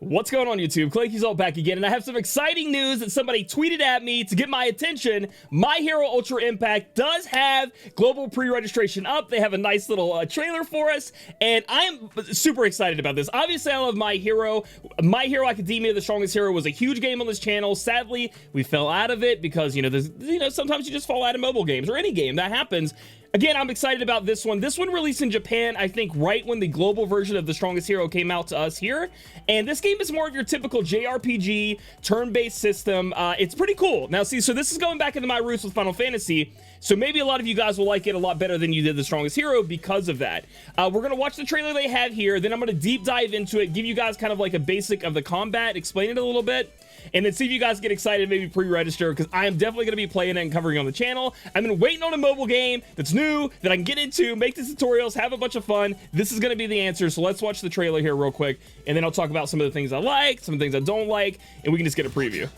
What's going on, YouTube? Clanky's all back again, and I have some exciting news that somebody tweeted at me to get my attention. My Hero Ultra Impact does have global pre-registration up. They have a nice little trailer for us, and I am super excited about this. Obviously, I love My Hero. My Hero Academia, The Strongest Hero, was a huge game on this channel. Sadly, we fell out of it because, sometimes you just fall out of mobile games or any game. That happens. Again, I'm excited about this one. This one released in Japan, I think, right when the global version of The Strongest Hero came out to us here. And this game is more of your typical JRPG, turn-based system. It's pretty cool. Now, see, so this is going back into my roots with Final Fantasy. So maybe a lot of you guys will like it a lot better than you did The Strongest Hero because of that. We're going to watch the trailer they have here. Then I'm going to deep dive into it, give you guys kind of like a basic of the combat, explain it a little bit, and then see if you guys get excited, maybe pre-register, because I am definitely going to be playing it and covering it on the channel. I've been waiting on a mobile game that's new, that I can get into, make the tutorials, have a bunch of fun. This is going to be the answer, so let's watch the trailer here real quick, and then I'll talk about some of the things I like, some of the things I don't like, and we can just get a preview.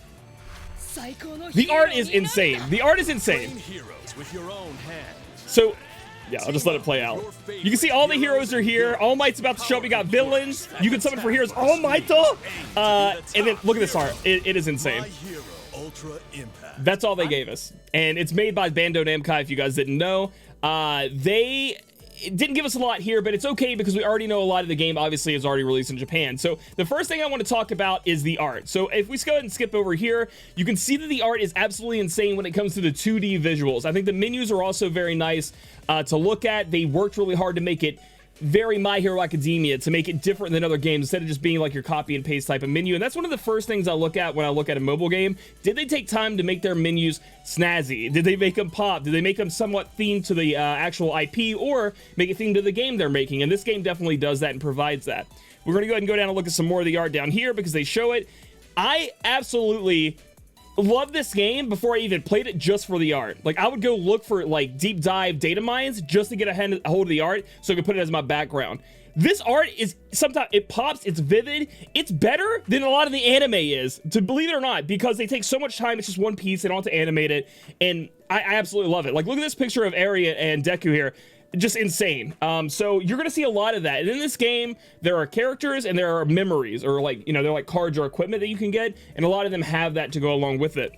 The art is insane. The art is insane. So, yeah, I'll just let it play out. You can see all the heroes are here. All Might's about to show up. We got villains. You can summon for heroes. All Might, though. And then look at this art. It is insane. That's all they gave us. And it's made by Bandai Namco, if you guys didn't know. They didn't give us a lot here, but it's okay because we already know a lot of the game obviously is already released in Japan. So the first thing I want to talk about is the art. So if we go ahead and skip over here, you can see that the art is absolutely insane when it comes to the 2D visuals. I think the menus are also very nice to look at. They worked really hard to make it very My Hero Academia, to make it different than other games instead of just being like your copy and paste type of menu. And that's one of the first things I look at when I look at a mobile game. Did they take time to make their menus snazzy? Did they make them pop? Did they make them somewhat themed to the actual IP, or make it themed to the game they're making? And this game definitely does that and provides that. We're going to go ahead and go down and look at some more of the art down here because they show it. I absolutely love this game before I even played it just for the art. Like, I would go look for like deep dive data mines just to get a hold of the art so I could put it as my background. This art is, sometimes it pops, it's vivid, it's better than a lot of the anime is, to believe it or not, because they take so much time. It's just one piece, they don't have to animate it, and I absolutely love it. Like, look at this picture of Arya and Deku here. Just insane. So you're gonna see a lot of that, and in this game there are characters and there are memories, or like, they're like cards or equipment that you can get, and a lot of them have that to go along with it.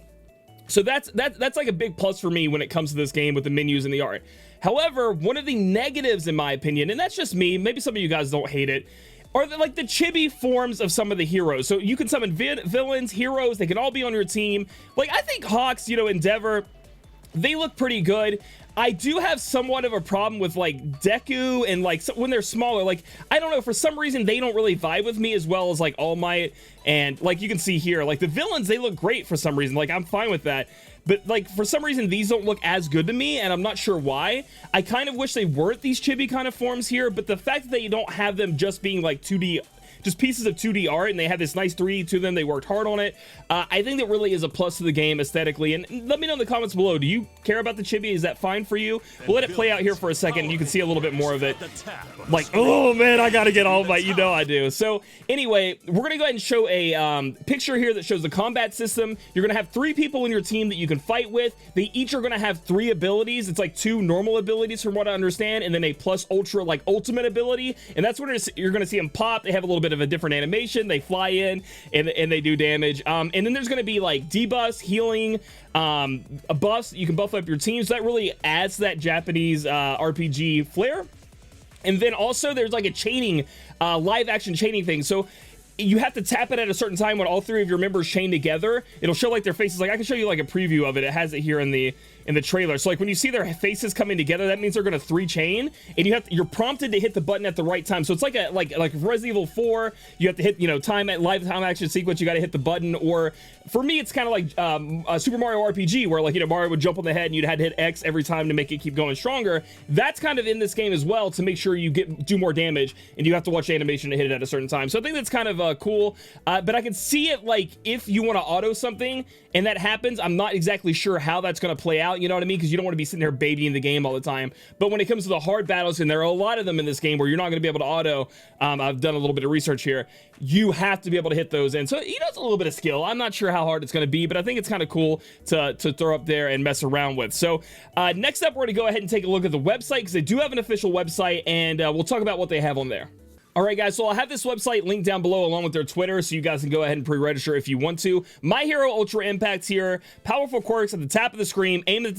So that's like a big plus for me when it comes to this game with the menus and the art. However, one of the negatives, in my opinion, and that's just me, maybe some of you guys don't hate it, are like the chibi forms of some of the heroes. So you can summon villains, heroes, they can all be on your team. Like, I think Hawks, Endeavor, they look pretty good. I do have somewhat of a problem with like Deku and like when they're smaller. Like, I don't know, for some reason they don't really vibe with me as well as like All Might. And like you can see here, like the villains, they look great for some reason. Like, I'm fine with that. But like for some reason these don't look as good to me, and I'm not sure why. I kind of wish they weren't these chibi kind of forms here, but the fact that you don't have them just being like 2D, just pieces of 2D art, and they have this nice 3D to them, they worked hard on it. I think that really is a plus to the game aesthetically. And let me know in the comments below, do you care about the chibi? Is that fine for you? We'll let it play out here for a second, and you can see a little bit more of it. Like, oh man, I gotta get All Might, I do. So anyway, we're gonna go ahead and show a picture here that shows the combat system. You're gonna have 3 people in your team that you can fight with. They each are gonna have 3 abilities. It's like 2 normal abilities from what I understand, and then a plus ultra like ultimate ability. And that's when you're gonna see them pop. They have a little bit of a different animation. They fly in and they do damage. And then there's going to be like debuffs, healing, buffs. You can buff up your team. So that really adds to that Japanese RPG flair. And then also there's like a chaining, live action chaining thing. So you have to tap it at a certain time when all 3 of your members chain together. It'll show like their faces. Like, I can show you like a preview of it. It has it here in the trailer. So like when you see their faces coming together, that means they're going to 3 chain, and you're prompted to hit the button at the right time. So it's like like Resident Evil 4, you have to hit, live time action sequence, you got to hit the button. Or for me, it's kind of like Super Mario RPG, where like, Mario would jump on the head and you'd had to hit X every time to make it keep going stronger. That's kind of in this game as well, to make sure you do more damage, and you have to watch animation to hit it at a certain time. So I think that's kind of cool. But I can see it, like, if you want to auto something and that happens, I'm not exactly sure how that's going to play out, you know what I mean? Because you don't want to be sitting there babying the game all the time. But when it comes to the hard battles, and there are a lot of them in this game where you're not going to be able to auto, I've done a little bit of research here, you have to be able to hit those in. So, it's a little bit of skill. I'm not sure how hard it's going to be, but I think it's kind of cool to throw up there and mess around with. So next up, we're going to go ahead and take a look at the website, because they do have an official website, and we'll talk about what they have on there. All right, guys, so I'll have this website linked down below along with their Twitter, so you guys can go ahead and pre-register if you want to. My Hero Ultra Impact here, powerful quirks at the top of the screen, aim to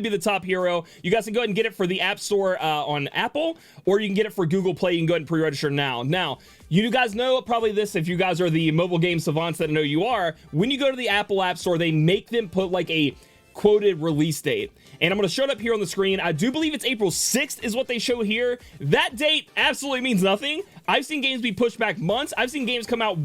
be the top hero. You guys can go ahead and get it for the App Store on Apple, or you can get it for Google Play. You can go ahead and pre-register now. Now, you guys know probably this, if you guys are the mobile game savants that I know you are, when you go to the Apple App Store, they make them put like a quoted release date. And I'm going to show it up here on the screen. I do believe it's April 6th is what they show here. That date absolutely means nothing. I've seen games be pushed back months. I've seen games come out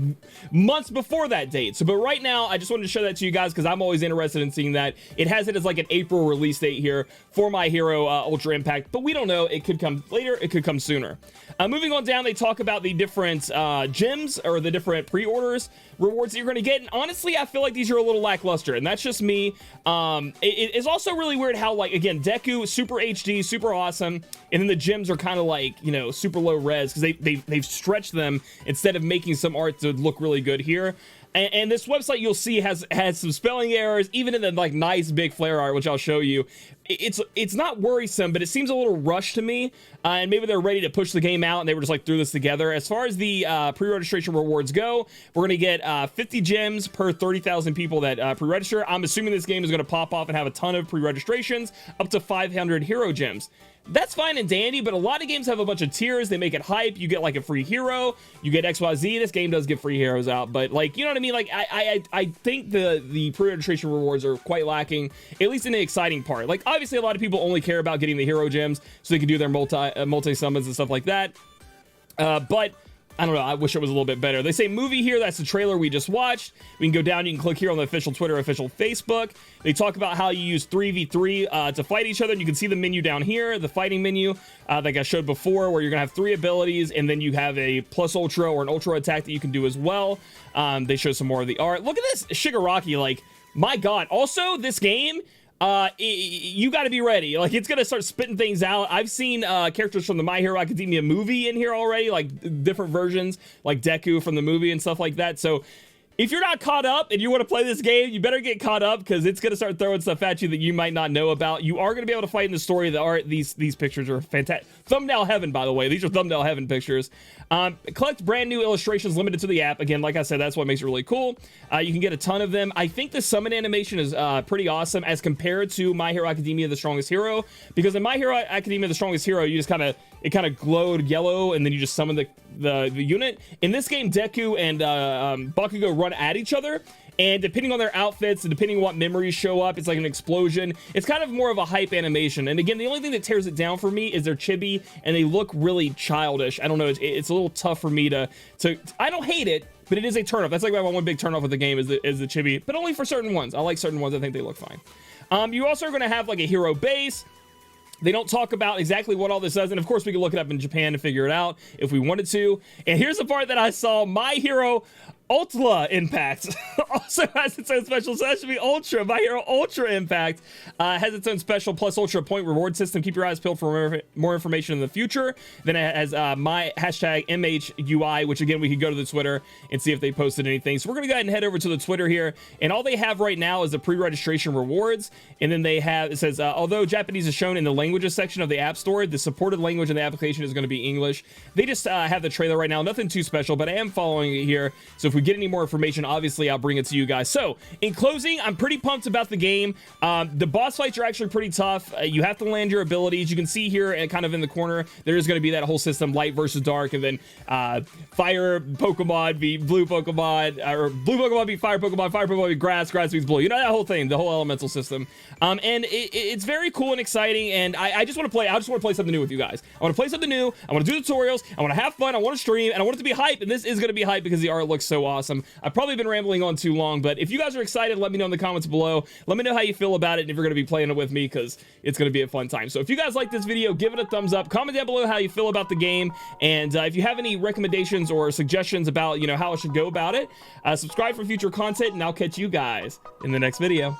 months before that date. So, but right now, I just wanted to show that to you guys because I'm always interested in seeing that. It has it as like an April release date here for My Hero Ultra Impact, but we don't know. It could come later. It could come sooner. Moving on down, they talk about the different gems or the different pre-orders rewards that you're going to get. And honestly, I feel like these are a little lackluster, and that's just me. It's also really weird how, like, again, Deku, super HD, super awesome, and then the gems are kind of like, you know, super low res because they've stretched them instead of making some art to look really good here. And this website you'll see has some spelling errors, even in the like nice big flare art, which I'll show you. It's not worrisome, but it seems a little rushed to me. And maybe they're ready to push the game out and they were just like threw this together. As far as the pre-registration rewards go, we're gonna get 50 gems per 30,000 people that pre-register. I'm assuming this game is gonna pop off and have a ton of pre-registrations, up to 500 hero gems. That's fine and dandy, but a lot of games have a bunch of tiers. They make it hype. You get like a free hero. You get XYZ. This game does give free heroes out, but like, you know what I mean? Like, I think the pre-registration rewards are quite lacking, at least in the exciting part. Like, obviously, a lot of people only care about getting the hero gems so they can do their multi summons and stuff like that. But I don't know. I wish it was a little bit better. They say movie here. That's the trailer we just watched. We can go down. You can click here on the official Twitter, official Facebook. They talk about how you use 3v3 to fight each other. And you can see the menu down here, the fighting menu, like I showed before, where you're going to have 3 abilities. And then you have a plus ultra or an ultra attack that you can do as well. They show some more of the art. Look at this Shigaraki. Like, my God. Also, this game, you got to be ready. Like, it's gonna start spitting things out. I've seen characters from the My Hero Academia movie in here already, like different versions, like Deku from the movie and stuff like that. So if you're not caught up and you want to play this game, you better get caught up because it's going to start throwing stuff at you that you might not know about. You are going to be able to fight in the story. The art, these pictures are fantastic. Thumbnail heaven, by the way. These are thumbnail heaven pictures. Collect brand new illustrations limited to the app. Again, like I said, that's what makes it really cool. You can get a ton of them. I think the summon animation is pretty awesome as compared to My Hero Academia The Strongest Hero, because in My Hero Academia The Strongest Hero, you just kind of glowed yellow and then you just summon the unit. In this game, Deku and Bakugo run at each other, and depending on their outfits and depending on what memories show up, it's like an explosion. It's kind of more of a hype animation. And again, the only thing that tears it down for me is their chibi, and they look really childish. I don't know, it's a little tough for me to I don't hate it, but it is a turnoff. That's like my one big turnoff with the game is the chibi, but only for certain ones. I like certain ones. I think they look fine. You also are going to have like a hero base. They don't talk about exactly what all this does, and of course we can look it up in Japan to figure it out if we wanted to. And here's the part that I saw: My Hero Ultra Impact also has its own special, so that should be Ultra. My Hero Ultra Impact has its own special plus Ultra point reward system. Keep your eyes peeled for more information in the future. Then it has my hashtag MHUI, which again, we could go to the Twitter and see if they posted anything. So we're going to go ahead and head over to the Twitter here, and all they have right now is the pre-registration rewards. And then they have, it says, although Japanese is shown in the languages section of the App Store, the supported language in the application is going to be English. They just have the trailer right now. Nothing too special, but I am following it here. So if we get any more information, obviously I'll bring it to you guys. So in closing, I'm pretty pumped about the game. The boss fights are actually pretty tough. You have to land your abilities. You can see here and kind of in the corner, there is going to be that whole system, light versus dark, and then fire Pokemon beat blue Pokemon, or blue Pokemon beat fire Pokemon beat grass beats blue. You know that whole thing, the whole elemental system. And it's very cool and exciting, and I just want to play. I just want to play something new with you guys. I want to play something new. I want to do tutorials. I want to have fun. I want to stream, and I want it to be hype. And this is going to be hype because the art looks so awesome. I've probably been rambling on too long, but if you guys are excited, let me know in the comments below. Let me know how you feel about it, and if you're going to be playing it with me, because it's going to be a fun time. So if you guys like this video, give it a thumbs up. Comment down below how you feel about the game, and if you have any recommendations or suggestions about, you know, how I should go about it, subscribe for future content, and I'll catch you guys in the next video.